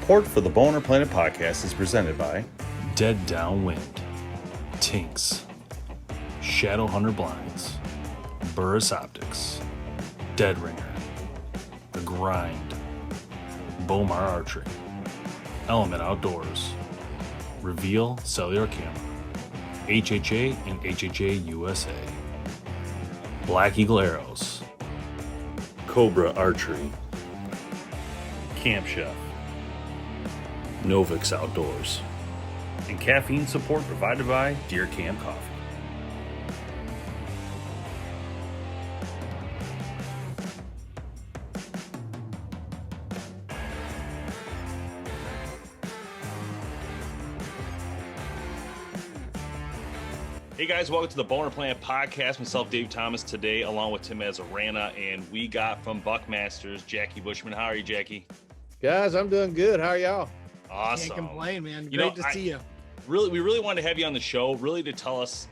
Support for the BowHunterPlanet podcast is presented by DEADDOWNWIND, TINKS, Shadowhunter Blinds, Burris Optics, DEADRINGER, The Grind, BowHunter Archery, Element Outdoors, Reveal Cellular Camera, HHA and HHA USA, Black Eagle Arrows, Cobra Archery, CAMPCHEF, Novix Outdoors, and caffeine support provided by Deer Camp Coffee. Hey guys, welcome to the BowHunterPlanet podcast. Myself, Dave Thomas, today, along with Tim Mazarana, and we got from BUCKMASTERS, Jackie Bushman. How are you, Jackie? Guys, I'm doing good. How are y'all? Awesome. Can't complain, man. Great to see you. We really wanted to have you on the show, really to tell us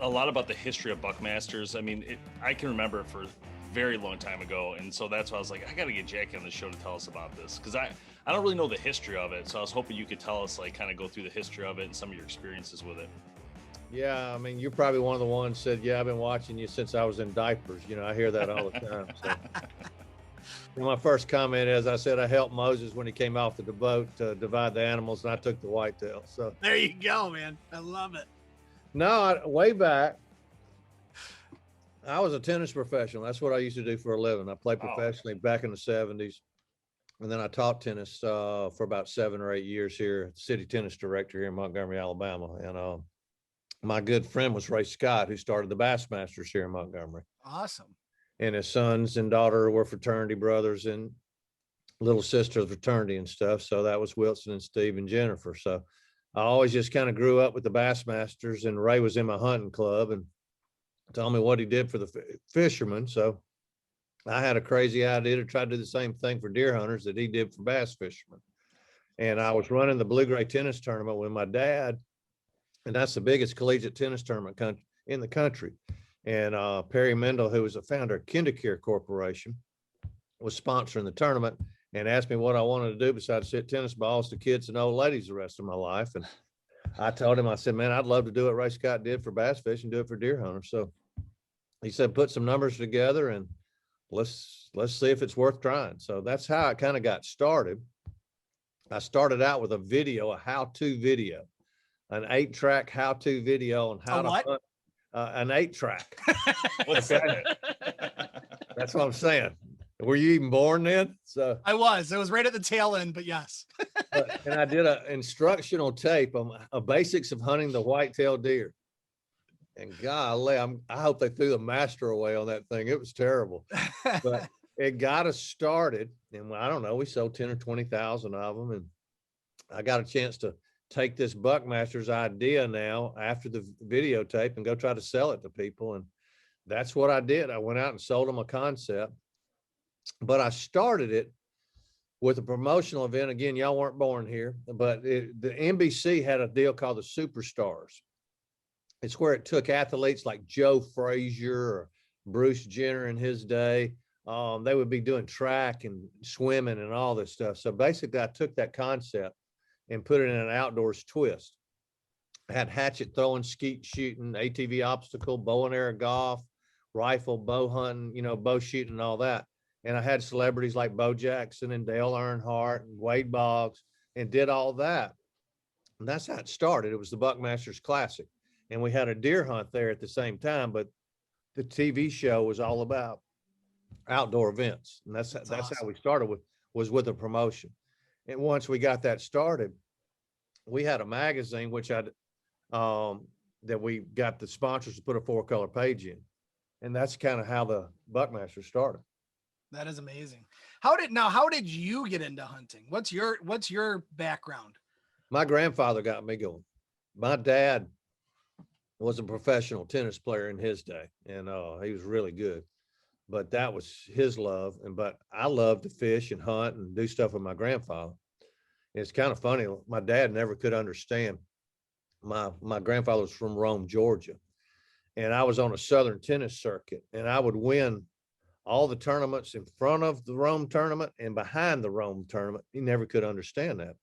a lot about the history of BUCKMASTERS. I mean, I can remember it for a very long time ago, and so that's why I was like, I got to get Jackie on the show to tell us about this, because I don't really know the history of it, so I was hoping you could tell us, like, kind of go through the history of it and some of your experiences with it. Yeah, I mean, you're probably one of the ones said, yeah, I've been watching you since I was in diapers. You know, I hear that all the time. So. My first comment is, I said I helped Moses when he came off the boat to divide the animals, and I took the whitetail. So there you go, man. I love it. No, way back, I was a tennis professional. That's what I used to do for a living. I played professionally back in the 70s, and then I taught tennis for about 7 or 8 years here, city tennis director here in Montgomery, Alabama. And my good friend was Ray Scott, who started the BASSMASTERS here in Montgomery. Awesome. And his sons and daughter were fraternity brothers and little sister fraternity and stuff. So that was Wilson and Steve and Jennifer. So I always just kind of grew up with the BASSMASTERS, and Ray was in my hunting club and told me what he did for the fishermen. So I had a crazy idea to try to do the same thing for deer hunters that he did for bass fishermen. And I was running the blue-gray tennis tournament with my dad, and that's the biggest collegiate tennis tournament in the country. And Perry Mendel, who was the founder of KinderCare Corporation, was sponsoring the tournament and asked me what I wanted to do besides hit tennis balls to kids and old ladies the rest of my life. And I told him, I said, man, I'd love to do what Ray Scott did for bass fishing, do it for deer hunters. So he said, put some numbers together and let's see if it's worth trying. So that's how it kind of got started. I started out with a video, a how-to video, an 8-track how-to video on how to hunt. An 8-track. What's that? That's what I'm saying. Were you even born then? So I was. It was right at the tail end, but yes. And I did an instructional tape on basics of hunting the white-tailed deer. And golly, I hope they threw the master away on that thing. It was terrible, but it got us started. And I don't know, we sold 10 or 20,000 of them, and I got a chance to take this BUCKMASTERS idea now after the videotape and go try to sell it to people. And that's what I did. I went out and sold them a concept, but I started it with a promotional event. Again, y'all weren't born here, but the NBC had a deal called the Superstars. It's where it took athletes like Joe Frazier or Bruce Jenner in his day. They would be doing track and swimming and all this stuff. So basically I took that concept and put it in an outdoors twist. I had hatchet throwing, skeet shooting, ATV obstacle, bow and arrow golf, rifle, bow hunting, you know, bow shooting and all that. And I had celebrities like Bo Jackson and Dale Earnhardt and Wade Boggs and did all that. And that's how it started. It was the BUCKMASTERS Classic. And we had a deer hunt there at the same time, but the TV show was all about outdoor events. And that's awesome. How we started was with a promotion. And once we got that started, we had a magazine, which that we got the sponsors to put a 4-color page in. And that's kind of how the BUCKMASTERS started. That is amazing. How did you get into hunting? What's your background? My grandfather got me going. My dad was a professional tennis player in his day, and he was really good. But that was his love. But I love to fish and hunt and do stuff with my grandfather. And it's kind of funny. My dad never could understand. My grandfather was from Rome, Georgia. And I was on a Southern tennis circuit, and I would win all the tournaments in front of the Rome tournament and behind the Rome tournament. He never could understand that.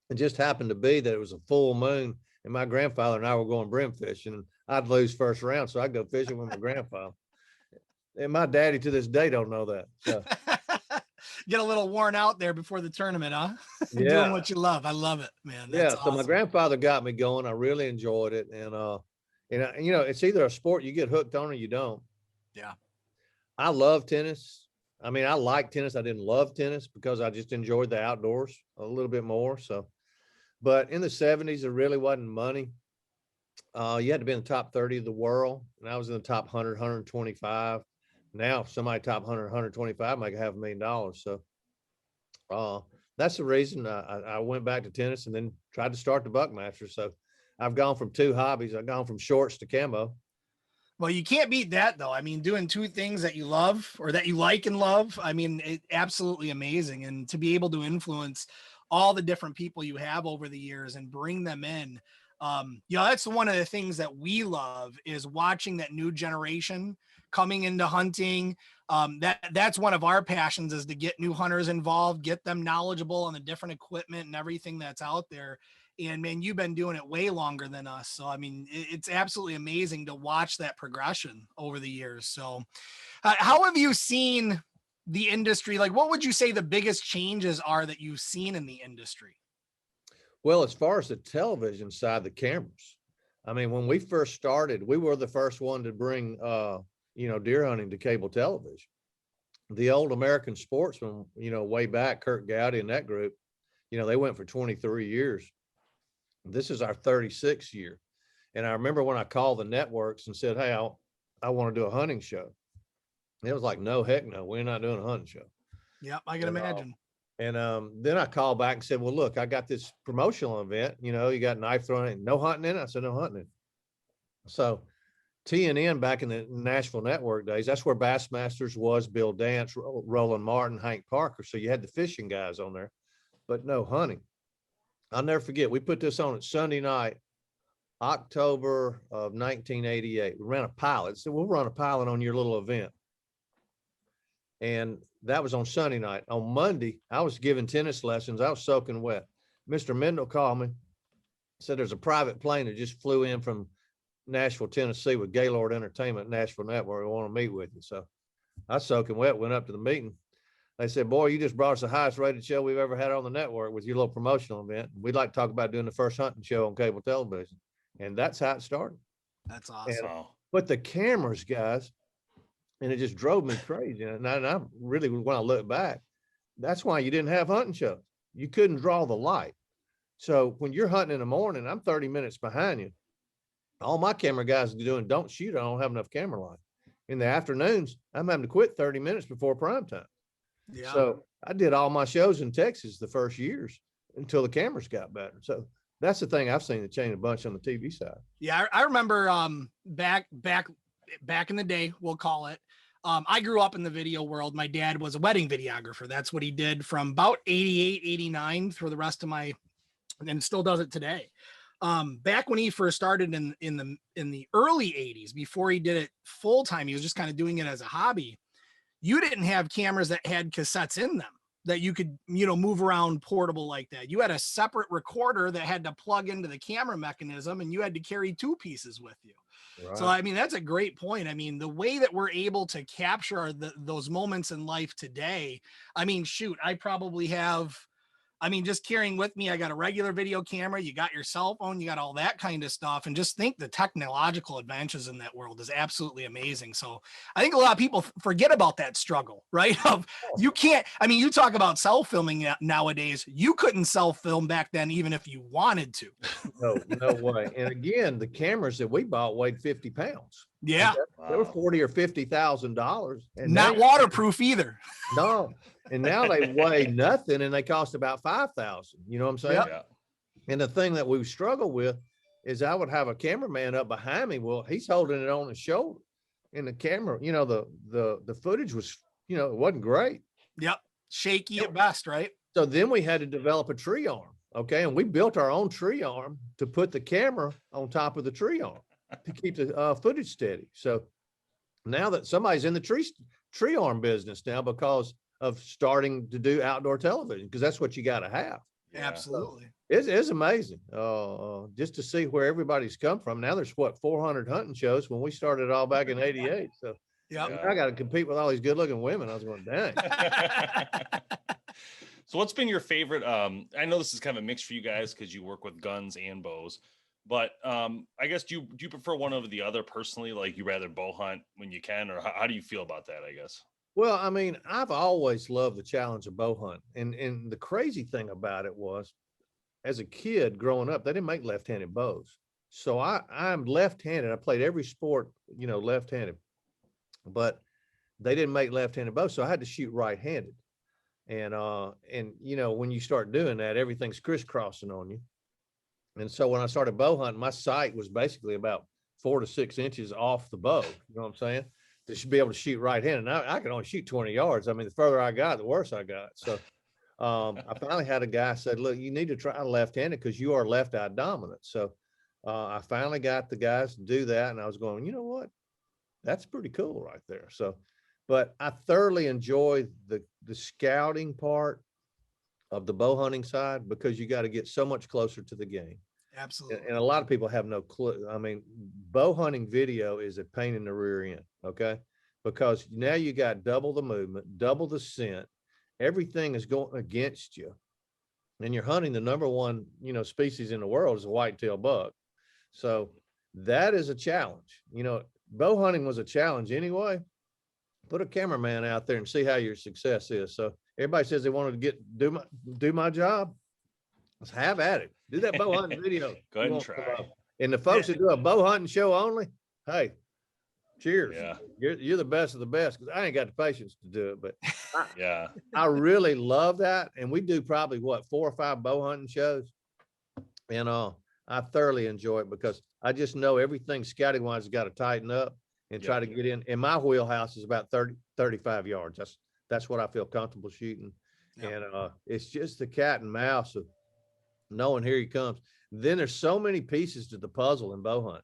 It just happened to be that it was a full moon, and my grandfather and I were going brim fishing, and I'd lose first round, so I'd go fishing with my grandfather. And my daddy to this day don't know that. So. Get a little worn out there before the tournament, huh? Yeah. Doing what you love. I love it, man. That's So my awesome. grandfather got me going. I really enjoyed it. And you know, it's either a sport you get hooked on or you don't. Yeah. I love tennis. I mean, I like tennis. I didn't love tennis because I just enjoyed the outdoors a little bit more. So, but in the 70s, there really wasn't money. You had to be in the top 30 of the world. And I was in the top 100, 125. Now somebody top 100, 125 make $500,000. So that's the reason I went back to tennis and then tried to start the Buckmasters. So I've gone from two hobbies. I've gone from shorts to camo. Well, you can't beat that though. I mean, doing two things that you love or that you like and love, I mean, it's absolutely amazing. And to be able to influence all the different people you have over the years and bring them in, you know, that's one of the things that we love is watching that new generation coming into hunting. That's one of our passions is to get new hunters involved, get them knowledgeable on the different equipment and everything that's out there. And man, you've been doing it way longer than us. So, I mean, it's absolutely amazing to watch that progression over the years. So how have you seen the industry? Like, what would you say the biggest changes are that you've seen in the industry? Well, as far as the television side, the cameras, I mean, when we first started, we were the first one to bring, you know, deer hunting to cable television. The old American Sportsman, you know, way back, Kurt Gowdy and that group, you know, they went for 23 years. This is our 36th year. And I remember when I called the networks and said, hey, I want to do a hunting show. It was like, no, heck no, we're not doing a hunting show. Yep, I can imagine. And then I called back and said, well, look, I got this promotional event, you know, you got knife throwing in, no hunting in it. I said, no hunting in it. So TNN back in the Nashville Network days, that's where Bassmasters was, Bill Dance, Roland Martin, Hank Parker. So you had the fishing guys on there, but no hunting. I'll never forget, we put this on at Sunday night, October of 1988. We ran a pilot. So we'll run a pilot on your little event. And that was on Sunday night. On Monday, I was giving tennis lessons. I was soaking wet. Mr. Mendel called me, said there's a private plane that just flew in from Nashville, Tennessee with Gaylord Entertainment, Nashville Network. We want to meet with you. So I was soaking wet, went up to the meeting. They said, boy, you just brought us the highest rated show we've ever had on the network with your little promotional event. We'd like to talk about doing the first hunting show on cable television. And that's how it started. That's awesome. But the cameras, guys, and it just drove me crazy. And I really, when I look back, that's why you didn't have hunting shows. You couldn't draw the light. So when you're hunting in the morning, I'm 30 minutes behind you. All my camera guys are doing, don't shoot, I don't have enough camera light. In the afternoons, I'm having to quit 30 minutes before prime time. Yeah. So I did all my shows in Texas the first years until the cameras got better. So that's the thing I've seen the change a bunch on the TV side. Yeah, I remember back in the day, we'll call it. I grew up in the video world. My dad was a wedding videographer. That's what he did from about 88, 89 for the rest of my, and still does it today. Back when he first started in the early 80s, before he did it full time, he was just kind of doing it as a hobby. You didn't have cameras that had cassettes in them that you could, you know, move around portable like that. You had a separate recorder that had to plug into the camera mechanism, and you had to carry two pieces with you. Right. So, I mean, that's a great point. I mean, the way that we're able to capture those moments in life today, I mean, shoot, I probably have, I mean, just carrying with me, I got a regular video camera, you got your cell phone, you got all that kind of stuff. And just think the technological advances in that world is absolutely amazing. So I think a lot of people forget about that struggle, right? You can't, I mean, you talk about self filming nowadays, you couldn't self film back then, even if you wanted to. No way. And again, the cameras that we bought weighed 50 pounds. Yeah. They were $40,000 or $50,000. And not waterproof either. No. And now they weigh nothing and they cost about 5,000. You know what I'm saying? Yeah. And the thing that we struggle with is I would have a cameraman up behind me. Well, he's holding it on his shoulder, and the camera, you know, the footage was, you know, it wasn't great. Yep. Shaky at best, right? So then we had to develop a tree arm. Okay. And we built our own tree arm to put the camera on top of the tree arm to keep the footage steady. So now that somebody's in the tree arm business now because of starting to do outdoor television, because that's what you got to have. Yeah. Absolutely. It's amazing just to see where everybody's come from. Now there's what, 400 hunting shows when we started all back in 88. So Yep. Yeah. I got to compete with all these good looking women. I was going, dang. So what's been your favorite? I know this is kind of a mix for you guys because you work with guns and bows, but I guess do you prefer one over the other personally? Like you rather bow hunt when you can, or how do you feel about that? I guess. Well, I mean, I've always loved the challenge of bow hunt. And the crazy thing about it was, as a kid growing up, they didn't make left-handed bows. So I'm left-handed. I played every sport, left-handed, but they didn't make left-handed bows. So I had to shoot right-handed. And when you start doing that, everything's crisscrossing on you. And so when I started bow hunting, my sight was basically about 4 to 6 inches off the bow. You know what I'm saying? To be able to shoot right-handed. Now I can only shoot 20 yards. I mean, the further I got, the worse I got. So I finally had a guy said, look, you need to try left-handed because you are left-eye dominant. So I finally got the guys to do that. And I was going, you know what? That's pretty cool right there. So, but I thoroughly enjoy the scouting part of the bow hunting side because you got to get so much closer to the game. Absolutely. And a lot of people have no clue. I mean, bow hunting video is a pain in the rear end. Okay. Because now you got double the movement, double the scent. Everything is going against you. And you're hunting the number one, species in the world is a whitetail buck. So that is a challenge. Bow hunting was a challenge anyway. Put a cameraman out there and see how your success is. So everybody says they wanted to do my job. Let's have at it. Do that bow hunting video. Go ahead and try. And the folks that do a bow hunting show only, hey, cheers. Yeah. You're the best of the best, because I ain't got the patience to do it. But Yeah. I really love that. And we do probably 4 or 5 bow hunting shows. And I thoroughly enjoy it because I just know everything scouting wise has got to tighten up and try to get in. And my wheelhouse is about 35 yards. That's what I feel comfortable shooting. Yep. And it's just the cat and mouse of knowing here he comes. Then there's so many pieces to the puzzle in bow hunt.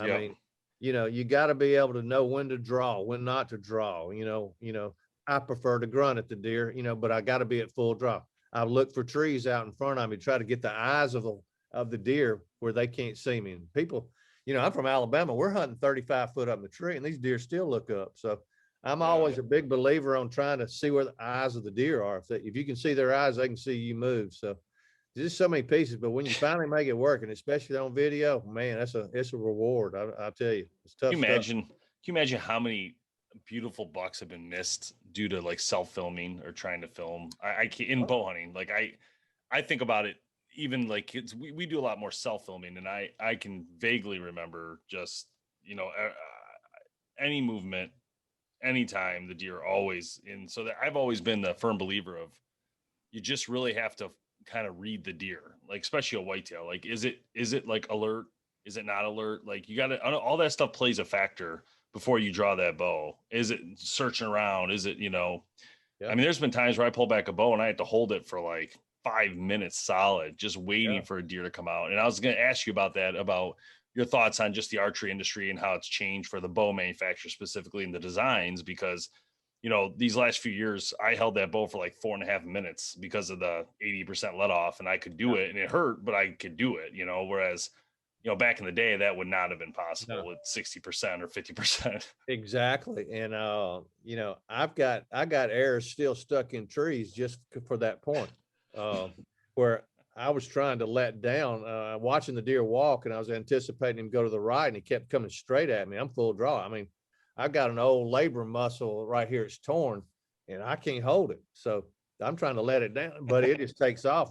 I mean, you got to be able to know when to draw, when not to draw. I prefer to grunt at the deer, but I got to be at full draw. I look for trees out in front of me, try to get the eyes of the deer where they can't see me. And people, I'm from Alabama. We're hunting 35 foot up in the tree, and these deer still look up. So I'm always a big believer on trying to see where the eyes of the deer are. If you can see their eyes, they can see you move. So there's just so many pieces, but when you finally make it work, and especially on video, man, it's a reward. I'll tell you, it's tough. Can you imagine how many beautiful bucks have been missed due to like self-filming or trying to film? I can't, in bow hunting, like I think about it, even like we do a lot more self-filming, and I can vaguely remember just, any movement, anytime, the deer are always in. So that I've always been the firm believer of, you just really have to kind of read the deer, like especially a whitetail. Like, is it like alert? Is it not alert? Like you got to, all that stuff plays a factor before you draw that bow. Is it searching around? Is it, I mean, there's been times where I pull back a bow and I had to hold it for like 5 minutes solid, just waiting for a deer to come out. And I was going to ask you about that, about your thoughts on just the archery industry and how it's changed for the bow manufacturer specifically in the designs, because these last few years, I held that bow for like 4.5 minutes because of the 80% let off, and I could do it, and it hurt, but I could do it, whereas, back in the day, that would not have been possible with 60% or 50%. Exactly. And, I got arrows still stuck in trees just for that point, where I was trying to let down, watching the deer walk, and I was anticipating him go to the right, and he kept coming straight at me. I'm full draw. I mean, I've got an old labrum muscle right here. It's torn and I can't hold it. So I'm trying to let it down, but it just takes off.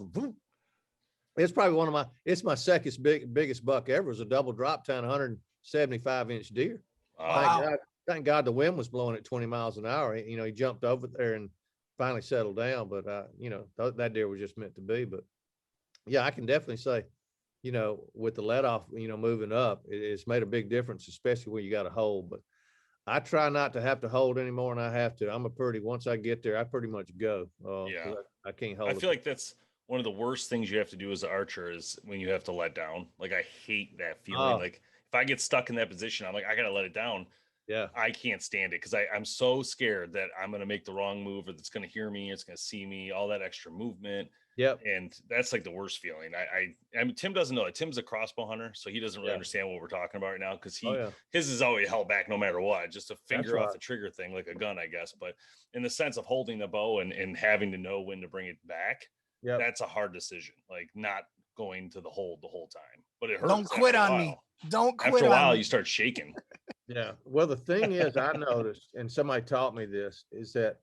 It's probably it's my second biggest buck ever. It was a double drop tine, 175-inch deer. Wow. Thank God the wind was blowing at 20 miles an hour. He jumped over there and finally settled down, but that deer was just meant to be. But yeah, I can definitely say, with the let off, moving up, it's made a big difference, especially when you got a hold. But I try not to have to hold anymore than I have to. Once I get there, I pretty much go. I can't hold. I feel like that's one of the worst things you have to do as an archer is when you have to let down. Like, I hate that feeling. Like if I get stuck in that position, I'm like, I got to let it down. Yeah. I can't stand it because I'm so scared that I'm going to make the wrong move, or it's going to hear me, it's going to see me, all that extra movement. Yep. And that's like the worst feeling. I mean, Tim doesn't know it. Tim's a crossbow hunter, so he doesn't really understand what we're talking about right now, because his is always held back no matter what, just a finger off the trigger thing, like a gun, I guess. But in the sense of holding the bow and having to know when to bring it back, that's a hard decision. Like not going to the hold the whole time. But it hurts. Don't quit on me. Don't quit. After a while, you start shaking. Yeah. Well, the thing is, I noticed, and somebody taught me this, is that,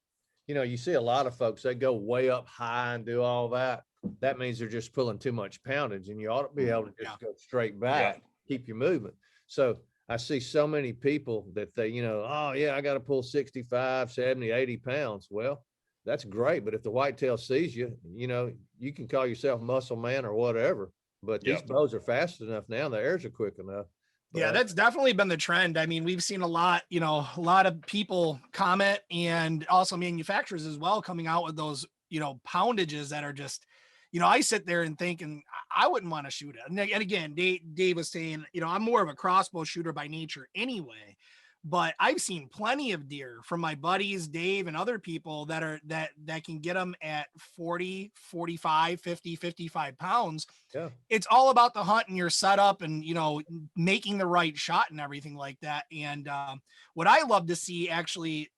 you know, you see a lot of folks, they go way up high and do all that. That means they're just pulling too much poundage, and you ought to be able to just go straight back, keep your movement. So I see so many people that they, you know, oh yeah, I got to pull 65, 70, 80 pounds. Well, that's great. But if the whitetail sees you, you know, you can call yourself muscle man or whatever, but these bows are fast enough now. The airs are quick enough. Yeah, that's definitely been the trend. I mean, we've seen a lot, you know, a lot of people comment, and also manufacturers as well, coming out with those, you know, poundages that are just, you know, I sit there and think, and I wouldn't want to shoot it. And again, Dave was saying, you know, I'm more of a crossbow shooter by nature anyway, but I've seen plenty of deer from my buddies, Dave and other people that can get them at 40, 45, 50, 55 pounds. Yeah. It's all about the hunt and your setup and, you know, making the right shot and everything like that. And what I love to see actually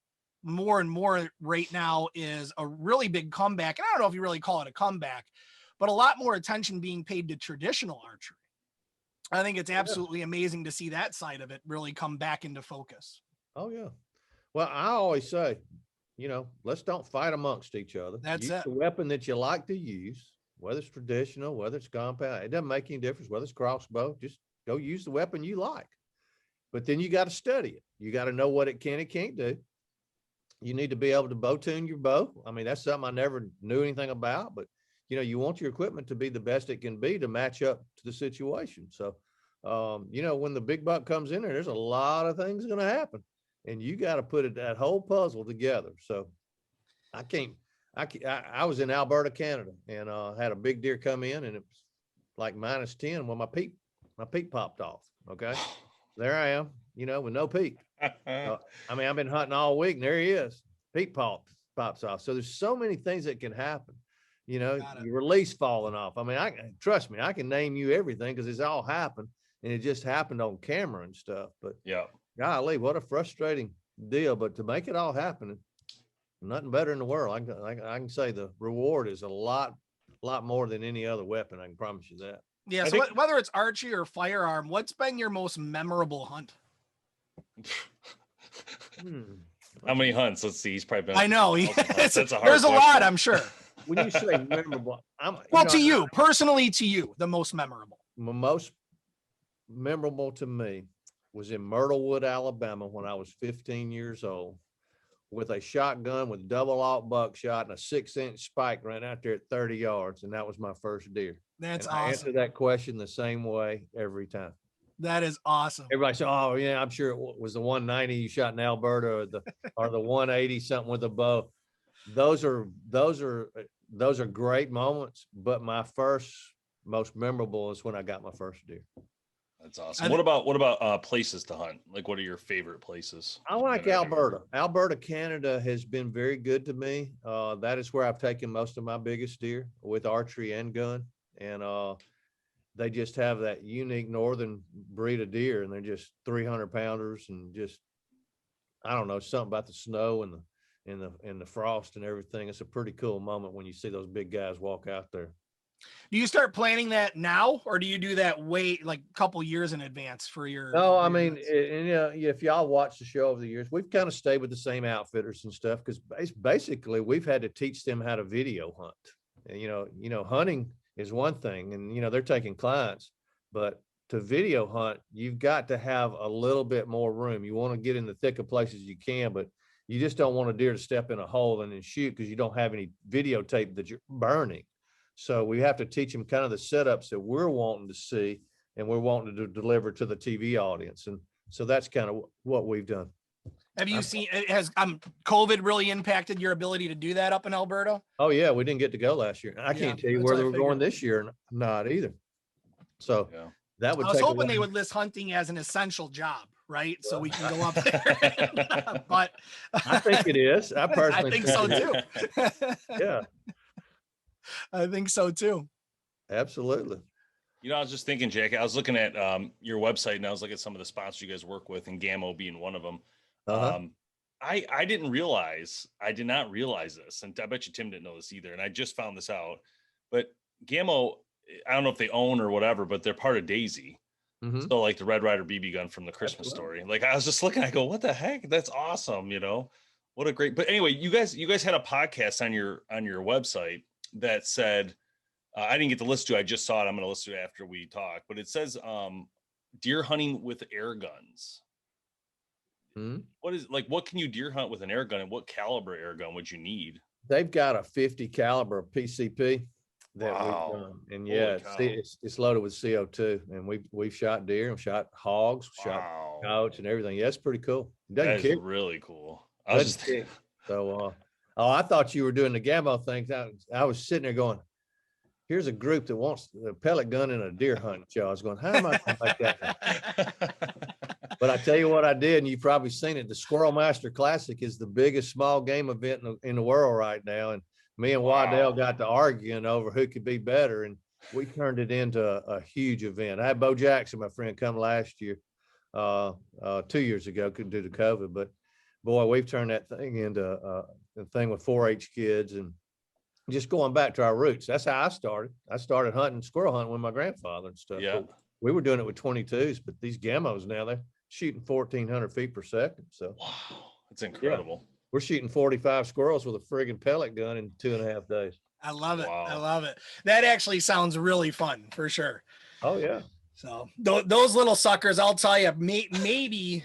more and more right now is a really big comeback. And I don't know if you really call it a comeback, but a lot more attention being paid to traditional archery. I think it's absolutely amazing to see that side of it really come back into focus. Oh yeah. Well, I always say, you know, let's don't fight amongst each other. That's use it. The weapon that you like to use, whether it's traditional, whether it's compound, it doesn't make any difference. Whether it's crossbow, just go use the weapon you like. But then you got to study it. You got to know what it can and can't do. You need to be able to bow tune your bow. I mean, that's something I never knew anything about, but you know, you want your equipment to be the best it can be to match up to the situation. So, you know, when the big buck comes in there, there's a lot of things going to happen, and you got to put that whole puzzle together. So I was in Alberta, Canada, and had a big deer come in, and it was like -10 when my peak popped off. Okay. There I am, you know, with no peak. I mean, I've been hunting all week, and there he is. Peak pops off. So there's so many things that can happen. You know, your release falling off. I mean, trust me, I can name you everything because it's all happened, and it just happened on camera and stuff. But golly, what a frustrating deal. But to make it all happen, nothing better in the world. I can say the reward is a lot more than any other weapon. I can promise you that. Yeah. So whether it's archery or firearm, what's been your most memorable hunt? How many hunts? Let's see. He's probably been. I know. That's a hard There's a question. lot, I'm sure. When you say memorable, personally to you, the most memorable. Most memorable to me was in Myrtlewood, Alabama, when I was 15 years old, with a shotgun with double aught buckshot and a 6-inch spike right out there at 30 yards. And that was my first deer. That's and awesome. I answer that question the same way every time. That is awesome. Everybody said, oh yeah, I'm sure it was the 190 you shot in Alberta or the 180 something with a bow. Those are great moments, but my most memorable is when I got my first deer. That's awesome. What about places to hunt? Like, what are your favorite places? I like Alberta. Alberta, Canada has been very good to me. That is where I've taken most of my biggest deer with archery and gun. And they just have that unique northern breed of deer, and they're just 300 pounders, and just, I don't know, something about the snow and the frost and everything. It's a pretty cool moment when you see those big guys walk out there. Do you start planning that now, or do you do that like a couple years in advance for your? No, I mean, you know, if y'all watch the show over the years, we've kind of stayed with the same outfitters and stuff, because basically we've had to teach them how to video hunt. And, you know, hunting is one thing, and you know, they're taking clients, but to video hunt, you've got to have a little bit more room. You want to get in the thick of places you can, but you just don't want a deer to step in a hole and then shoot because you don't have any videotape that you're burning. So we have to teach them kind of the setups that we're wanting to see and we're wanting to deliver to the TV audience. And so that's kind of what we've done. Have you seen, has COVID really impacted your ability to do that up in Alberta? Oh yeah, we didn't get to go last year. I can't tell you whether we're going this year or not either. So that would. I was hoping they would list hunting as an essential job, right? So we can go up there. But I think it is. I personally I think so too. Yeah, I think so too. absolutely. You know, I was just thinking, Jack, I was looking at your website and I was looking at some of the sponsors you guys work with, and Gammo being one of them. Uh-huh. I did not realize this, and I bet you Tim didn't know this either, and I just found this out. But Gammo, I don't know if they own or whatever, but they're part of Daisy. Mhm. So like the Red Ryder BB gun from the Christmas Absolutely. story. Like I was just looking, I go, what the heck? That's awesome, you know? What a great. But anyway, you guys had a podcast on your website that said, I didn't get to listen to it. I just saw it. I'm going to listen to it after we talk. But it says deer hunting with air guns. Mhm. What can you deer hunt with an air gun, and what caliber air gun would you need? They've got a 50 caliber PCP that Wow. we've done, and Holy yeah, cow. it's loaded with CO2, and we've shot deer and shot hogs, shot Wow. coyotes and everything. Yeah, it's pretty cool. It That doesn't is kick. really cool. I was Doesn't just kick. So, oh, I thought you were doing the Gammo thing. I was sitting there going, here's a group that wants a pellet gun and a deer hunting show. I was going, how am I going to make that happen? But I tell you what I did, and you've probably seen it. The Squirrel Master Classic is the biggest small game event in the world right now. And me and Waddell got to arguing over who could be better. And we turned it into a huge event. I had Bo Jackson, my friend, come last year, 2 years ago, couldn't do the COVID, but boy, we've turned that thing into a thing with 4-H kids, and just going back to our roots. That's how I started. I started hunting, squirrel hunting with my grandfather and stuff. Yeah. But we were doing it with 22s, but these Gammos now, they're shooting 1,400 feet per second. So wow, it's incredible. we're shooting 45 squirrels with a friggin' pellet gun in 2.5 days. I love it. Wow. I love it. That actually sounds really fun for sure. Oh yeah. So those little suckers, I'll tell you, maybe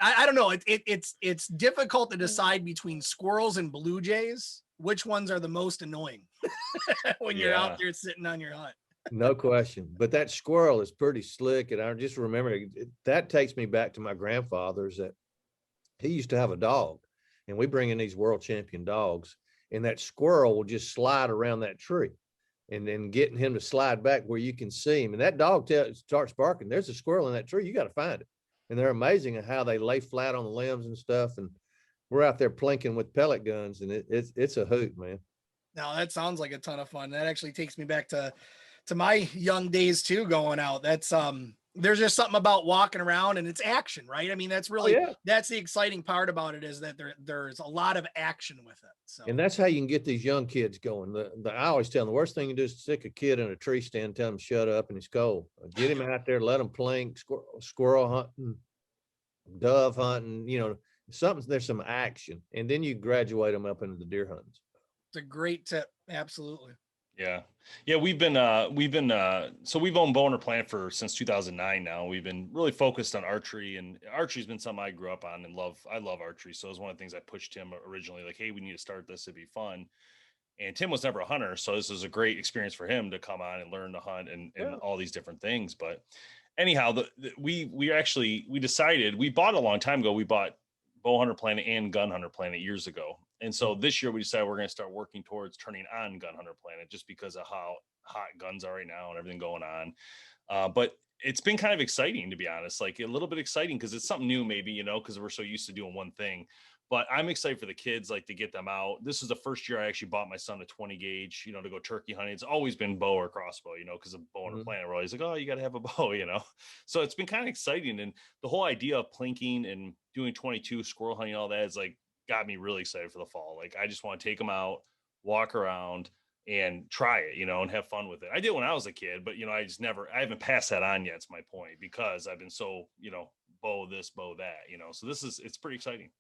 I don't know. It's difficult to decide between squirrels and blue jays. Which ones are the most annoying when you're out there sitting on your hunt? No question. But that squirrel is pretty slick. And I just remember that takes me back to my grandfather's, that he used to have a dog, and we bring in these world champion dogs, and that squirrel will just slide around that tree, and then getting him to slide back where you can see him. And that dog starts barking. There's a squirrel in that tree. You got to find it. And they're amazing at how they lay flat on the limbs and stuff. And we're out there plinking with pellet guns, and it's a hoot, man. Now that sounds like a ton of fun. That actually takes me back to my young days too, going out. That's there's just something about walking around, and it's action, right? I mean, that's really that's the exciting part about it, is that there's a lot of action with it. So, and that's how you can get these young kids going. I always tell them the worst thing you do is stick a kid in a tree stand, tell him shut up and it's cold. Get him out there, let him plink, squirrel hunting, dove hunting, there's some action, and then you graduate them up into the deer hunting. It's a great tip. Absolutely. Yeah. We've owned BowHunterPlanet since 2009 now. We've been really focused on archery, and archery's been something I grew up on and love. I love archery. So it was one of the things I pushed him originally, like, hey, we need to start this. It'd be fun. And Tim was never a hunter, so this was a great experience for him to come on and learn to hunt and all these different things. But anyhow, we decided, we bought a long time ago. We bought BowHunterPlanet and GunHunterPlanet years ago. And so this year we decided we're going to start working towards turning on GunHunterPlanet, just because of how hot guns are right now and everything going on. But it's been kind of exciting, to be honest, like a little bit exciting, because it's something new, maybe, because we're so used to doing one thing. But I'm excited for the kids, like, to get them out. This is the first year I actually bought my son a 20 gauge, to go turkey hunting. It's always been bow or crossbow, because of BowHunterPlanet. We're always like, oh, you got to have a bow, So it's been kind of exciting. And the whole idea of plinking and doing 22 squirrel hunting, all that is like, got me really excited for the fall. Like, I just want to take them out, walk around and try it, and have fun with it. I did when I was a kid, but I I haven't passed that on yet. It's my point, because I've been so, bow this, bow that, so it's pretty exciting.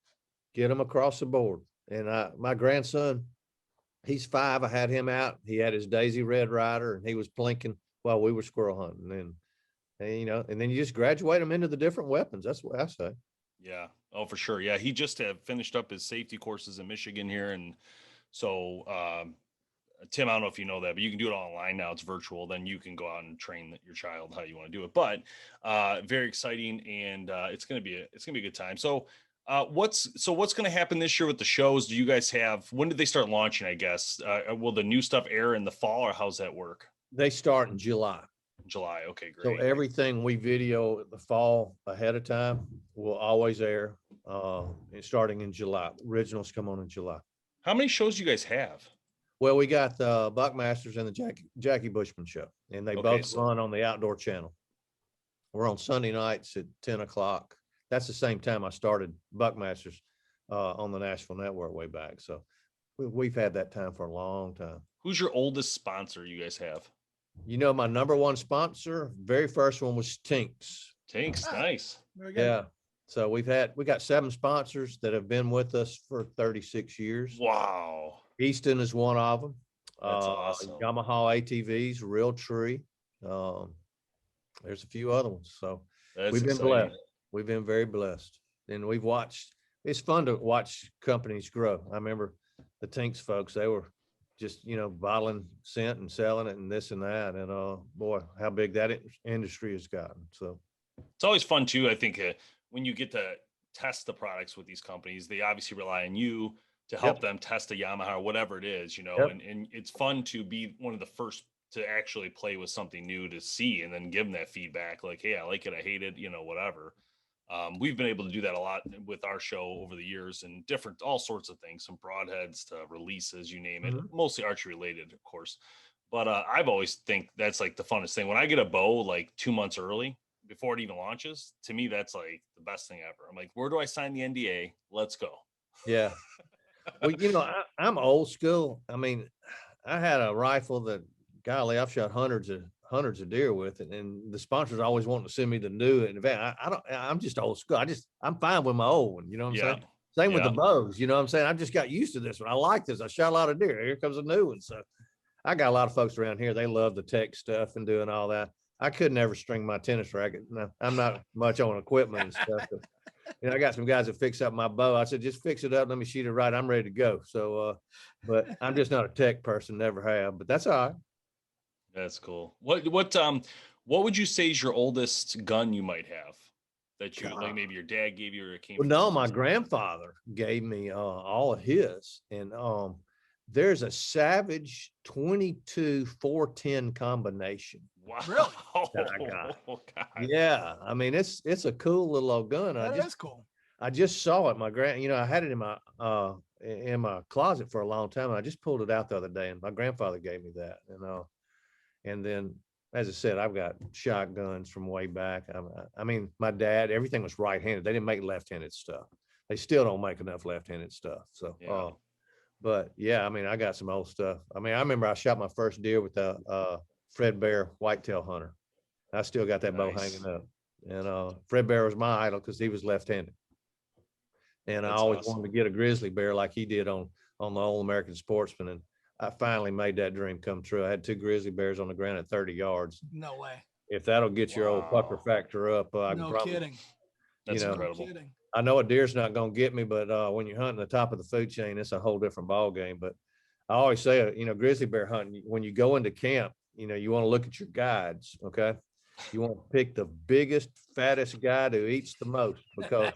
Get them across the board. And my grandson, he's 5. I had him out. He had his Daisy Red Ryder, and he was plinking while we were squirrel hunting. And then you just graduate them into the different weapons. That's what I say. Yeah. Oh, for sure. Yeah. He just have finished up his safety courses in Michigan here. And so, Tim, I don't know if you know that, but you can do it online now. It's virtual. Then you can go out and train your child how you want to do it. But very exciting, and it's gonna be a good time. So, what's going to happen this year with the shows? Do you guys have? When did they start launching? I guess will the new stuff air in the fall, or how's that work? They start in July. July. Okay, So great. everything we video the fall ahead of time will always air, and starting in July. Originals come on in July. How many shows do you guys have? Well, we got the Buckmasters and the Jackie Bushman show, and they Okay, both run on the Outdoor Channel. We're on Sunday nights at 10 o'clock. That's the same time I started Buckmasters on the Nashville Network way back. So we've had that time for a long time. Who's your oldest sponsor you guys have? You know, my number one sponsor, very first one was TINKS. TINKS, nice. Very good. Yeah. So we got 7 sponsors that have been with us for 36 years. Wow. Easton is one of them. That's awesome. Yamaha ATVs, Real Tree. There's a few other ones. So That's we've been exciting. blessed. We've been very blessed. And we've watched, it's fun to watch companies grow. I remember the Tinks folks, they were just, you know, bottling scent and selling it and this and that. And boy, how big that industry has gotten. So It's always fun too. I think when you get to test the products with these companies, they obviously rely on you to help them test a Yamaha or whatever it is, you know, and it's fun to be one of the first to actually play with something new to see and then give them that feedback like, hey, I like it, I hate it, you know, whatever. We've been able to do that a lot with our show over the years and different, all sorts of things, from broadheads to releases, you name it, mostly archery related, of course. But I've always think that's like the funnest thing. When I get a bow like 2 months early before it even launches, to me, that's like the best thing ever. I'm like, where do I sign the NDA? Let's go. yeah. Well, you know, I'm old school. I mean, I had a rifle that, golly, I've shot hundreds of deer with it, and the sponsors always want to send me the new event. I'm just old school. I'm fine with my old one. You know what I'm saying? Same with the bows. You know what I'm saying? I just got used to this one. I like this. I shot a lot of deer. Here comes a new one. So I got a lot of folks around here. They love the tech stuff and doing all that. I could never string my tennis racket. No, I'm not much on equipment and stuff. But, you know, I got some guys that fix up my bow. I said, just fix it up. Let me shoot it right. I'm ready to go. So, but I'm just not a tech person. Never have. But that's all right. That's cool. What would you say is your oldest gun you might have that you like? Maybe your dad gave you, or it came. Well, no, my grandfather gave me all of his, and there's a Savage 22 410 combination. Wow. Really? That I got. Oh, God. Yeah, I mean it's a cool little old gun. That's cool. I just saw it. You know, I had it in my closet for a long time, and I just pulled it out the other day, and my grandfather gave me that, and then, as I said, I've got shotguns from way back. I mean, my dad, everything was right-handed. They didn't make left-handed stuff. They still don't make enough left-handed stuff. So, but yeah, I mean, I got some old stuff. I mean, I remember I shot my first deer with a Fred Bear whitetail hunter. I still got that bow hanging up. And Fred Bear was my idol because he was left-handed. And I always wanted to get a grizzly bear like he did on the Old American Sportsman. And I finally made that dream come true. I had 2 grizzly bears on the ground at 30 yards. No way. If that'll get your old pucker factor up, I can probably. Kidding. That's incredible. No kidding. I know a deer's not going to get me, but when you're hunting the top of the food chain, it's a whole different ball game. But I always say, you know, grizzly bear hunting, when you go into camp, you know, you want to look at your guides. Okay. You want to pick the biggest, fattest guy who eats the most, because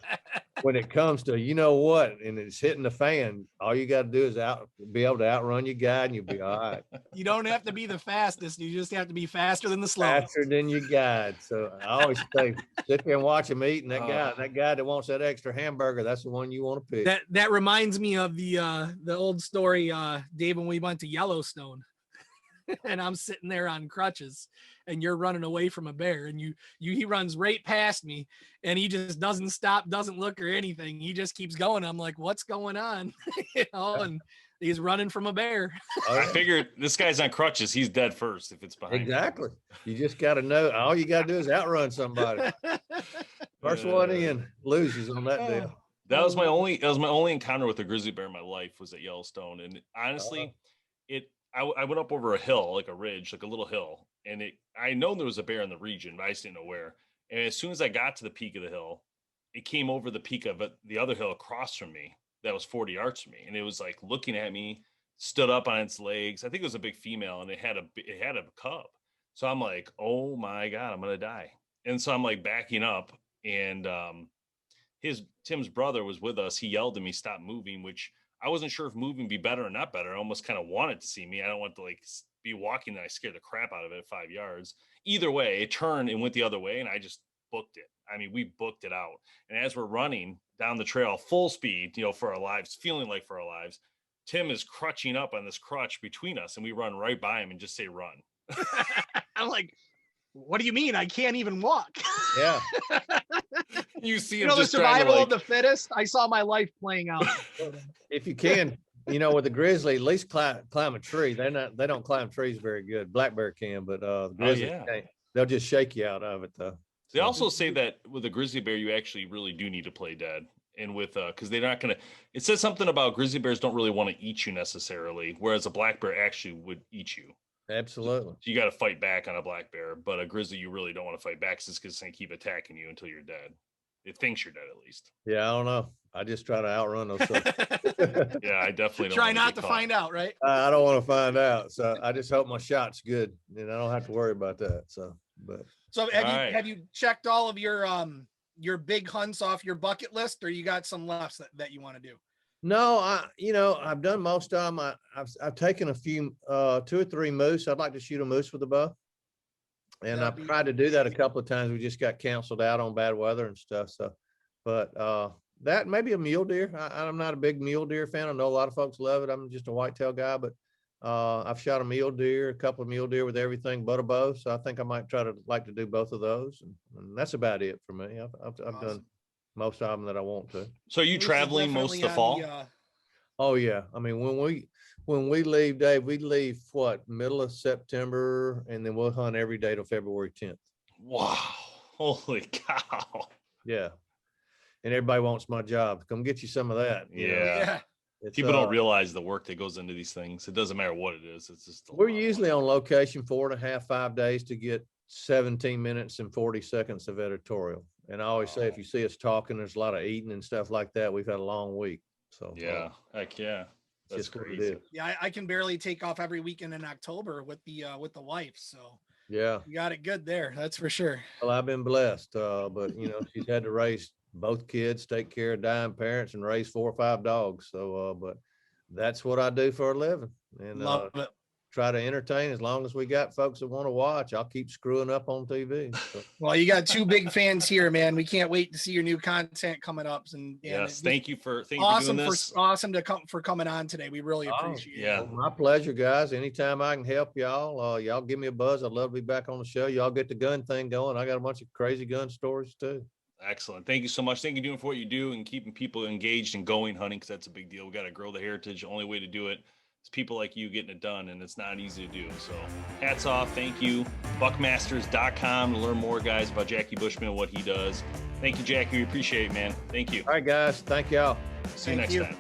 when it comes to, you know what, and it's hitting the fan, all you got to do is be able to outrun your guide, and you'll be all right. You don't have to be the fastest. You just have to be faster than the slowest. Faster than your guide. So I always say, sit there and watch him eat, and that guy that wants that extra hamburger, that's the one you want to pick. That reminds me of the old story, Dave, when we went to Yellowstone. And I'm sitting there on crutches, and you're running away from a bear, and he runs right past me, and he just doesn't stop, doesn't look or anything. He just keeps going. I'm like, what's going on? You know, and he's running from a bear. I figured this guy's on crutches. He's dead first if it's behind. Exactly. You just got to know. All you got to do is outrun somebody. First one in loses on that deal. That was my only encounter with a grizzly bear in my life, was at Yellowstone. And honestly, I went up over a hill, like a ridge, like a little hill, and I know there was a bear in the region, but I just didn't know where. And as soon as I got to the peak of the hill, it came over the peak of the other hill across from me that was 40 yards from me, and it was like looking at me, stood up on its legs. I think it was a big female, and it had a cub. So I'm like, oh my God, I'm gonna die. And so I'm like backing up, and Tim's brother was with us. He yelled at me, stop moving, which I wasn't sure if moving be better or not better. I almost kind of wanted to see me. I don't want to like be walking and I scare the crap out of it at 5 yards. either way, it turned and went the other way, and I just booked it. I mean, we booked it out. And as we're running down the trail full speed, you know, for our lives, feeling like for our lives, Tim is crutching up on this crutch between us, and we run right by him and just say, run. I'm like, what do you mean? I can't even walk. Yeah. You see him You know, the just trying to, survival like, of the fittest. I saw my life playing out. If you can, you know, with the grizzly, at least climb a tree. They don't climb trees very good. Black bear can, but the grizzly can't. They'll just shake you out of it though. They also say that with a grizzly bear, you actually really do need to play dead. And with because they're not gonna, it says something about grizzly bears don't really want to eat you necessarily, whereas a black bear actually would eat you. Absolutely. So you got to fight back on a black bear, but a grizzly you really don't want to fight back because it's going to keep attacking you until you're dead. It thinks you're dead at least. Yeah, I don't know. I just try to outrun those things. Yeah, I definitely don't Try not to find out, right? I don't want to find out. So I just hope my shot's good and I don't have to worry about that. So have you checked all of your big hunts off your bucket list, or you got some left that you want to do? no, I've done most of them. I've taken a few, 2 or 3 moose. I'd like to shoot a moose with a bow. And I've tried to do that a couple of times. We just got canceled out on bad weather and stuff. So, but that maybe a mule deer. I'm not a big mule deer fan. I know a lot of folks love it. I'm just a whitetail guy, but I've shot a mule deer, a couple of mule deer with everything but a bow. So I think I might like to do both of those. And that's about it for me. I've done most of them that I want to. So are you traveling most of the fall? Oh yeah. I mean, when we leave, Dave, we leave middle of September, and then we'll hunt every day till February 10th. Wow. Holy cow. Yeah. And everybody wants my job. Come get you some of that. Yeah. People don't realize the work that goes into these things. It doesn't matter what it is. It's just we're usually on location 4.5, 5 days to get 17 minutes and 40 seconds of editorial. And I always say, if you see us talking, there's a lot of eating and stuff like that. We've had a long week. So yeah, heck yeah. That's crazy. Yeah, I can barely take off every weekend in October with the wife. So yeah, you got it good there. That's for sure. Well, I've been blessed, but you know, she's had to raise both kids, take care of dying parents, and raise 4 or 5 dogs. So, but that's what I do for a living, and Love it. try to entertain as long as we got folks that want to watch. I'll keep screwing up on TV. So. Well, you got 2 big fans here, man. We can't wait to see your new content coming up. And yes, thank you for doing this. Awesome for coming on today. We really appreciate it. Well, my pleasure, guys. Anytime I can help y'all, y'all give me a buzz. I'd love to be back on the show. Y'all get the gun thing going. I got a bunch of crazy gun stories too. Excellent. Thank you so much. Thank you for what you do and keeping people engaged and going hunting, because that's a big deal. We got to grow the heritage. The only way to do it is people like you getting it done, and it's not easy to do. So hats off. Thank you. BUCKMASTERS.com to learn more, guys, about Jackie Bushman and what he does. Thank you, Jackie. We appreciate it, man. Thank you. All right, guys. Thank y'all. See you next time.